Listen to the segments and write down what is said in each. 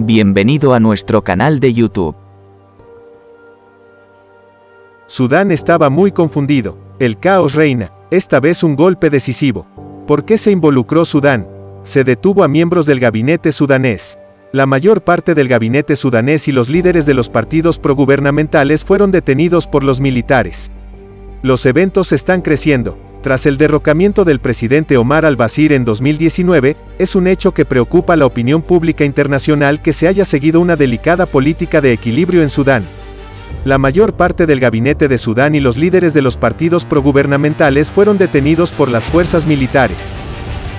Bienvenido a nuestro canal de YouTube. Sudán estaba muy confundido. El caos reina. Esta vez un golpe decisivo. ¿Por qué se involucró Sudán? Se detuvo a miembros del gabinete sudanés. La mayor parte del gabinete sudanés y los líderes de los partidos progubernamentales fueron detenidos por los militares. Los eventos están creciendo. Tras el derrocamiento del presidente Omar al-Bashir en 2019, es un hecho que preocupa a la opinión pública internacional que se haya seguido una delicada política de equilibrio en Sudán. La mayor parte del gabinete de Sudán y los líderes de los partidos progubernamentales fueron detenidos por las fuerzas militares.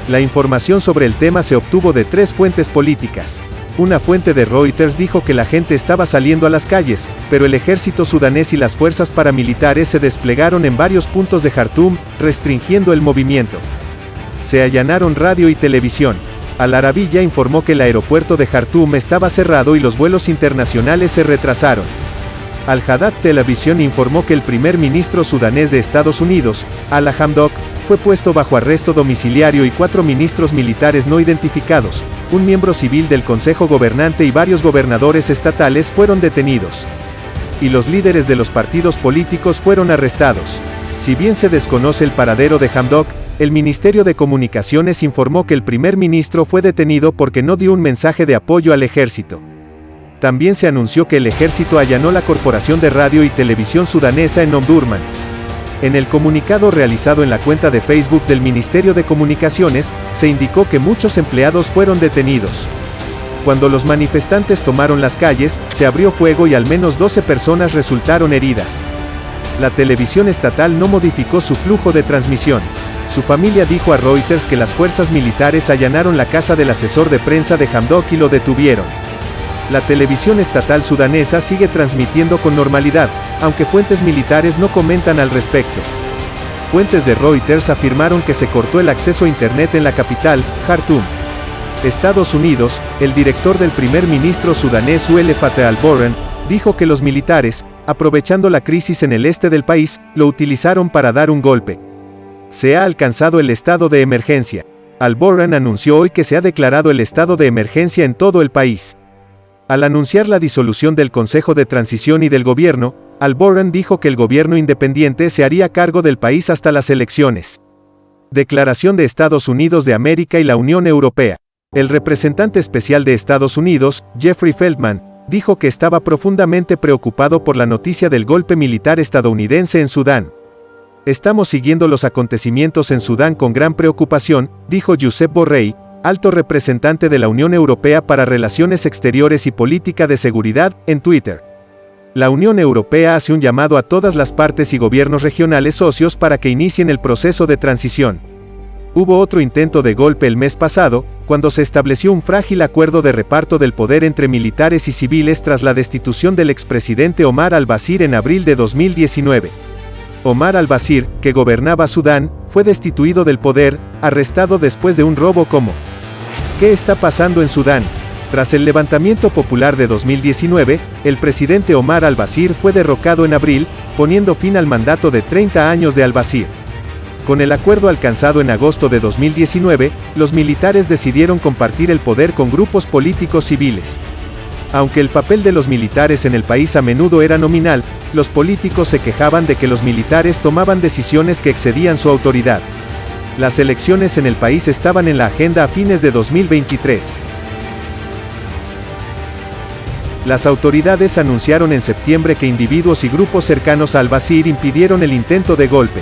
La información sobre el tema se obtuvo de 3 fuentes políticas. Una fuente de Reuters dijo que la gente estaba saliendo a las calles, pero el ejército sudanés y las fuerzas paramilitares se desplegaron en varios puntos de Jartum, restringiendo el movimiento. Se allanaron radio y televisión. Al Arabiya informó que el aeropuerto de Jartum estaba cerrado y los vuelos internacionales se retrasaron. Al-Hadad Television informó que el primer ministro sudanés de Estados Unidos, Alla Hamdok, fue puesto bajo arresto domiciliario y 4 ministros militares no identificados, un miembro civil del Consejo Gobernante y varios gobernadores estatales fueron detenidos. Y los líderes de los partidos políticos fueron arrestados. Si bien se desconoce el paradero de Hamdok, el Ministerio de Comunicaciones informó que el primer ministro fue detenido porque no dio un mensaje de apoyo al ejército. También se anunció que el ejército allanó la Corporación de Radio y Televisión Sudanesa en Omdurman. En el comunicado realizado en la cuenta de Facebook del Ministerio de Comunicaciones, se indicó que muchos empleados fueron detenidos. Cuando los manifestantes tomaron las calles, se abrió fuego y al menos 12 personas resultaron heridas. La televisión estatal no modificó su flujo de transmisión. Su familia dijo a Reuters que las fuerzas militares allanaron la casa del asesor de prensa de Hamdok y lo detuvieron. La televisión estatal sudanesa sigue transmitiendo con normalidad, aunque fuentes militares no comentan al respecto. Fuentes de Reuters afirmaron que se cortó el acceso a Internet en la capital, Jartum. Estados Unidos, el director del primer ministro sudanés Abdel Fattah al-Burhan, dijo que los militares, aprovechando la crisis en el este del país, lo utilizaron para dar un golpe. Se ha alcanzado el estado de emergencia. Al-Burhan anunció hoy que se ha declarado el estado de emergencia en todo el país. Al anunciar la disolución del Consejo de Transición y del gobierno, Al-Burhan dijo que el gobierno independiente se haría cargo del país hasta las elecciones. Declaración de Estados Unidos de América y la Unión Europea. El representante especial de Estados Unidos, Jeffrey Feltman, dijo que estaba profundamente preocupado por la noticia del golpe militar estadounidense en Sudán. Estamos siguiendo los acontecimientos en Sudán con gran preocupación, dijo Josep Borrell, alto representante de la Unión Europea para Relaciones Exteriores y Política de Seguridad, en Twitter. La Unión Europea hace un llamado a todas las partes y gobiernos regionales socios para que inicien el proceso de transición. Hubo otro intento de golpe el mes pasado, cuando se estableció un frágil acuerdo de reparto del poder entre militares y civiles tras la destitución del expresidente Omar al-Bashir en abril de 2019. Omar al-Bashir, que gobernaba Sudán, fue destituido del poder, arrestado después de un robo como. ¿Qué está pasando en Sudán? Tras el levantamiento popular de 2019, el presidente Omar al-Bashir fue derrocado en abril, poniendo fin al mandato de 30 años de al-Bashir. Con el acuerdo alcanzado en agosto de 2019, los militares decidieron compartir el poder con grupos políticos civiles. Aunque el papel de los militares en el país a menudo era nominal, los políticos se quejaban de que los militares tomaban decisiones que excedían su autoridad. Las elecciones en el país estaban en la agenda a fines de 2023. Las autoridades anunciaron en septiembre que individuos y grupos cercanos a al-Bashir impidieron el intento de golpe.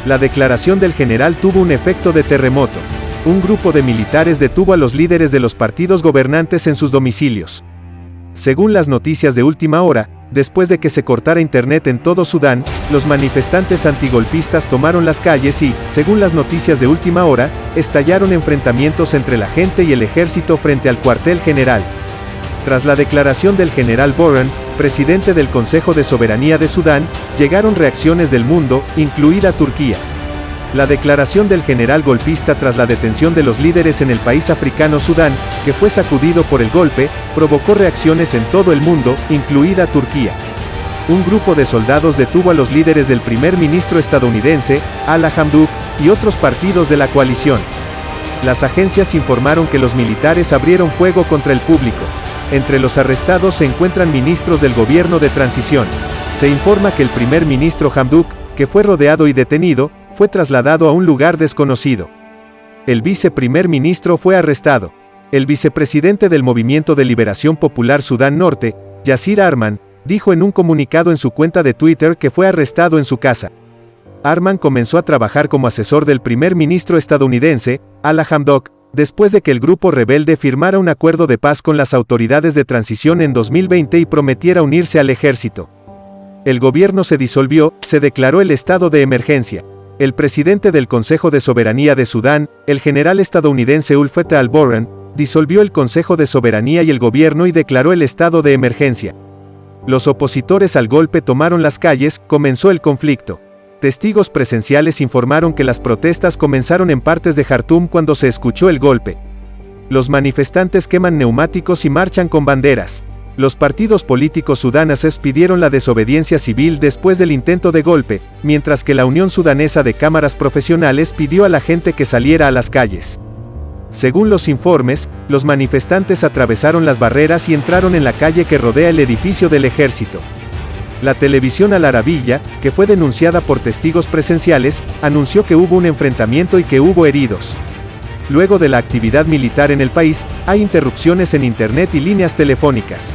La declaración del general tuvo un efecto de terremoto. Un grupo de militares detuvo a los líderes de los partidos gobernantes en sus domicilios. Según las noticias de última hora, después de que se cortara internet en todo Sudán, los manifestantes antigolpistas tomaron las calles y, según las noticias de última hora, estallaron enfrentamientos entre la gente y el ejército frente al cuartel general. Tras la declaración del general Burhan, presidente del Consejo de Soberanía de Sudán, llegaron reacciones del mundo, incluida Turquía. La declaración del general golpista tras la detención de los líderes en el país africano Sudán, que fue sacudido por el golpe, provocó reacciones en todo el mundo, incluida Turquía. Un grupo de soldados detuvo a los líderes del primer ministro estadounidense, Alla Hamdok, y otros partidos de la coalición. Las agencias informaron que los militares abrieron fuego contra el público. Entre los arrestados se encuentran ministros del gobierno de transición. Se informa que el primer ministro Hamdok, que fue rodeado y detenido, fue trasladado a un lugar desconocido. El viceprimer ministro fue arrestado. El vicepresidente del Movimiento de Liberación Popular Sudán Norte, Yasir Arman, dijo en un comunicado en su cuenta de Twitter que fue arrestado en su casa. Arman comenzó a trabajar como asesor del primer ministro estadounidense, Alla Hamdok, después de que el grupo rebelde firmara un acuerdo de paz con las autoridades de transición en 2020 y prometiera unirse al ejército. El gobierno se disolvió, se declaró el estado de emergencia. El presidente del Consejo de Soberanía de Sudán, el general estadounidense Abdel Fattah al-Burhan, disolvió el Consejo de Soberanía y el gobierno y declaró el estado de emergencia. Los opositores al golpe tomaron las calles, comenzó el conflicto. Testigos presenciales informaron que las protestas comenzaron en partes de Jartum cuando se escuchó el golpe. Los manifestantes queman neumáticos y marchan con banderas. Los partidos políticos sudaneses pidieron la desobediencia civil después del intento de golpe, mientras que la Unión Sudanesa de Cámaras Profesionales pidió a la gente que saliera a las calles. Según los informes, los manifestantes atravesaron las barreras y entraron en la calle que rodea el edificio del ejército. La televisión Al Arabiya, que fue denunciada por testigos presenciales, anunció que hubo un enfrentamiento y que hubo heridos. Luego de la actividad militar en el país, hay interrupciones en Internet y líneas telefónicas.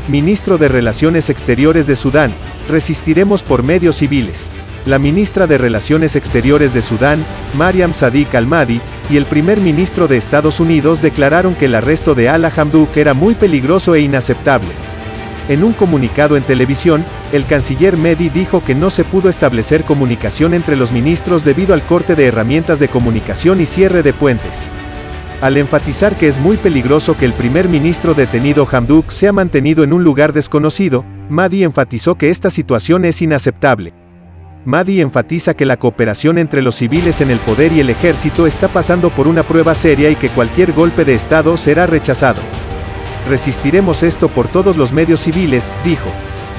Ministro de Relaciones Exteriores de Sudán, resistiremos por medios civiles. La ministra de Relaciones Exteriores de Sudán, Mariam Sadiq Al-Mahdi, y el primer ministro de Estados Unidos declararon que el arresto de Alla Hamdok era muy peligroso e inaceptable. En un comunicado en televisión, el canciller Mehdi dijo que no se pudo establecer comunicación entre los ministros debido al corte de herramientas de comunicación y cierre de puentes. Al enfatizar que es muy peligroso que el primer ministro detenido Hamdok sea mantenido en un lugar desconocido, Mahdi enfatizó que esta situación es inaceptable. Mahdi enfatiza que la cooperación entre los civiles en el poder y el ejército está pasando por una prueba seria y que cualquier golpe de Estado será rechazado. Resistiremos esto por todos los medios civiles, dijo.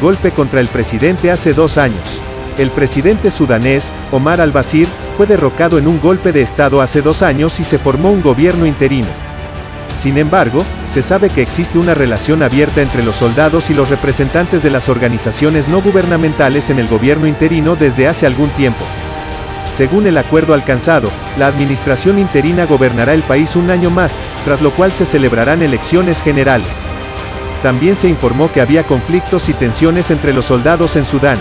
Golpe contra el presidente hace 2 años. El presidente sudanés, Omar al-Bashir, fue derrocado en un golpe de Estado hace 2 años y se formó un gobierno interino. Sin embargo, se sabe que existe una relación abierta entre los soldados y los representantes de las organizaciones no gubernamentales en el gobierno interino desde hace algún tiempo. Según el acuerdo alcanzado, la administración interina gobernará el país un año más, tras lo cual se celebrarán elecciones generales. También se informó que había conflictos y tensiones entre los soldados en Sudán.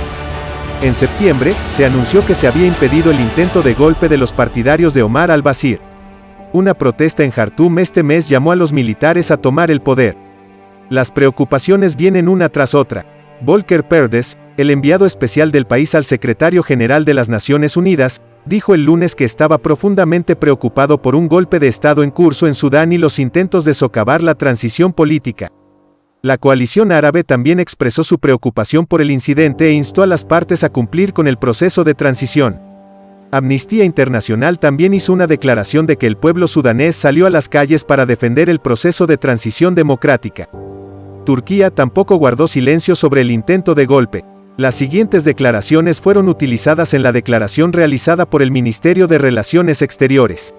En septiembre, se anunció que se había impedido el intento de golpe de los partidarios de Omar al-Bashir. Una protesta en Jartum este mes llamó a los militares a tomar el poder. Las preocupaciones vienen una tras otra. Volker Perthes, el enviado especial del país al secretario general de las Naciones Unidas, dijo el lunes que estaba profundamente preocupado por un golpe de Estado en curso en Sudán y los intentos de socavar la transición política. La coalición árabe también expresó su preocupación por el incidente e instó a las partes a cumplir con el proceso de transición. Amnistía Internacional también hizo una declaración de que el pueblo sudanés salió a las calles para defender el proceso de transición democrática. Turquía tampoco guardó silencio sobre el intento de golpe. Las siguientes declaraciones fueron utilizadas en la declaración realizada por el Ministerio de Relaciones Exteriores.